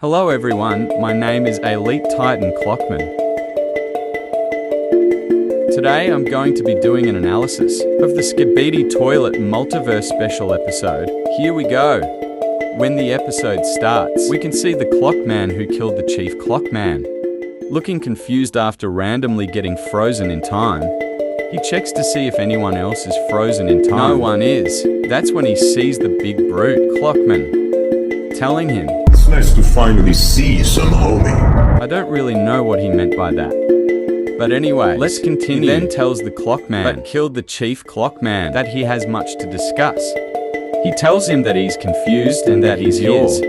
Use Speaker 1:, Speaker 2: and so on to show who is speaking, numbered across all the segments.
Speaker 1: Hello everyone, my name is Elite Titan CLOCKMAN. Today I'm going to be doing an analysis of the Skibidi Toilet Multiverse special episode. Here we go. When the episode starts, we can see the CLOCKMAN who killed the Chief CLOCKMAN. Looking confused after randomly getting frozen in time, he checks to see if anyone else is frozen in time. No one is. That's when he sees the big brute, CLOCKMAN, telling him,
Speaker 2: "It's nice to finally see some homie."
Speaker 1: I don't really know what he meant by that. But anyway, let's continue. He then tells the CLOCKMAN that killed the Chief CLOCKMAN that he has much to discuss. He tells him that he's confused and that he's his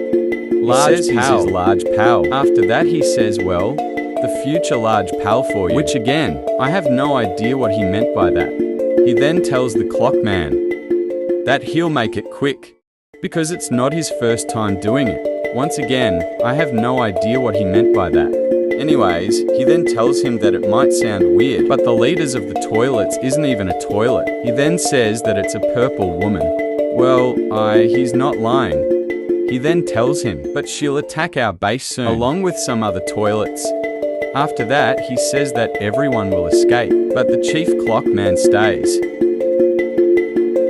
Speaker 1: large pal. His large pal. After that he says, well, the future large pal for you. Which again, I have no idea what he meant by that. He then tells the CLOCKMAN that he'll make it quick, because it's not his first time doing it. Once again, I have no idea what he meant by that. Anyways, he then tells him that it might sound weird, but the leaders of the toilets isn't even a toilet. He then says that it's a purple woman. Well, he's not lying. He then tells him, but she'll attack our base soon, along with some other toilets. After that, he says that everyone will escape, but the Chief CLOCKMAN stays,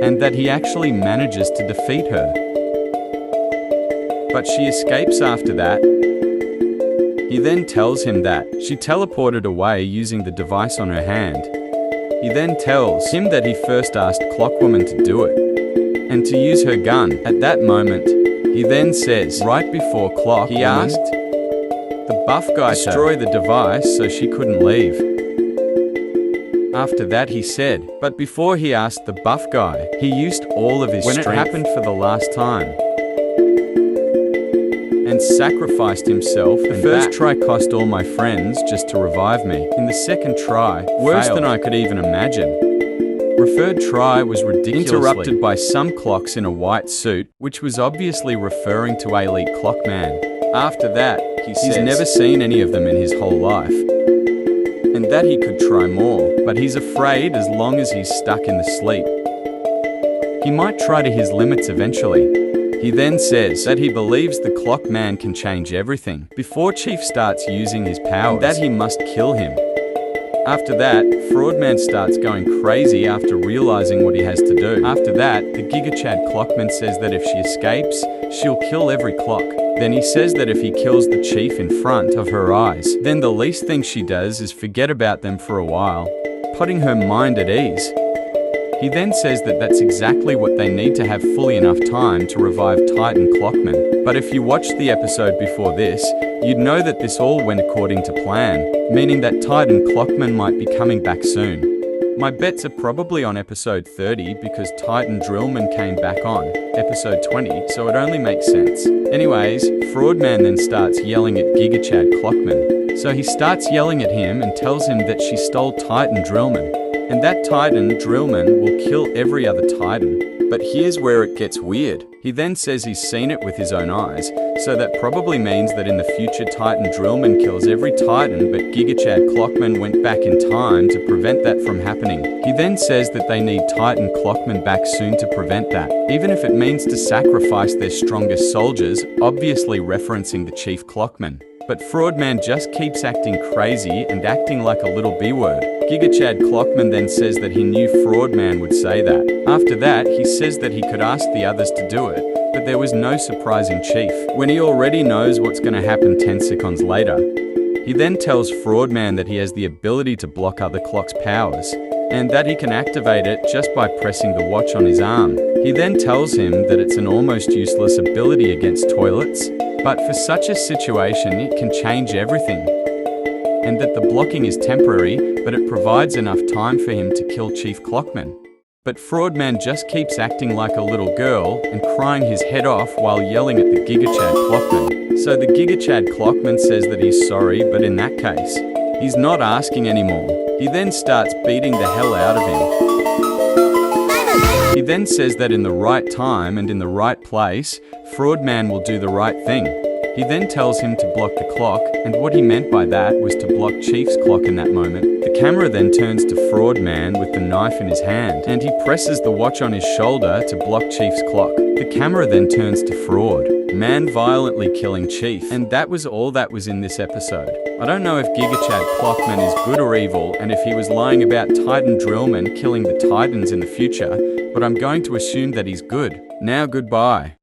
Speaker 1: and that he actually manages to defeat her. But she escapes after that. He then tells him that she teleported away using the device on her hand. He then tells him that he first asked Clockwoman to do it, and to use her gun. At that moment, he then says, right before Clock, he asked the buff guy to destroy the device so she couldn't leave. After that he said, but before he asked the buff guy, he used all of his strength when it happened for the last time, and sacrificed himself. The first try cost all my friends just to revive me. In the second try, worse than I could even imagine. Referred try was ridiculously interrupted by some clocks in a white suit, which was obviously referring to Elite CLOCKMAN. After that, he says he's never seen any of them in his whole life, and that he could try more, but he's afraid as long as he's stuck in the sleep. He might try to his limits eventually. He then says that he believes the CLOCKMAN can change everything before Chief starts using his powers, and that he must kill him. After that, Fraudman starts going crazy after realizing what he has to do. After that, the GigaChad CLOCKMAN says that if she escapes, she'll kill every clock. Then he says that if he kills the Chief in front of her eyes, then the least thing she does is forget about them for a while, putting her mind at ease. He then says that that's exactly what they need to have fully enough time to revive Titan CLOCKMAN. But if you watched the episode before this, you'd know that this all went according to plan, meaning that Titan CLOCKMAN might be coming back soon. My bets are probably on episode 30 because Titan Drillman came back on episode 20, so it only makes sense. Anyways, Fraudman then starts yelling at GigaChad CLOCKMAN. So he starts yelling at him and tells him that she stole Titan Drillman, and that Titan Drillman will kill every other Titan. But here's where it gets weird. He then says he's seen it with his own eyes, so that probably means that in the future Titan Drillman kills every Titan, but GigaChad CLOCKMAN went back in time to prevent that from happening. He then says that they need Titan CLOCKMAN back soon to prevent that, even if it means to sacrifice their strongest soldiers, obviously referencing the Chief CLOCKMAN. But Fraudman just keeps acting crazy and acting like a little B-word. GigaChad CLOCKMAN then says that he knew Fraudman would say that. After that, he says that he could ask the others to do it, but there was no surprising Chief, when he already knows what's going to happen 10 seconds later. He then tells Fraudman that he has the ability to block other clocks' powers, and that he can activate it just by pressing the watch on his arm. He then tells him that it's an almost useless ability against toilets, but for such a situation it can change everything, and that the blocking is temporary, but it provides enough time for him to kill Chief CLOCKMAN. But Fraudman just keeps acting like a little girl and crying his head off while yelling at the GigaChad CLOCKMAN. So the GigaChad CLOCKMAN says that he's sorry, but in that case, he's not asking anymore. He then starts beating the hell out of him. He then says that in the right time and in the right place, Fraudman will do the right thing. He then tells him to block the clock, and what he meant by that was to block Chief's clock in that moment. The camera then turns to Fraudman with the knife in his hand, and he presses the watch on his shoulder to block Chief's clock. The camera then turns to Fraud, Man violently killing Chief. And that was all that was in this episode. I don't know if GigaChad Clockman is good or evil, and if he was lying about Titan Drillman killing the Titans in the future, but I'm going to assume that he's good. Now goodbye.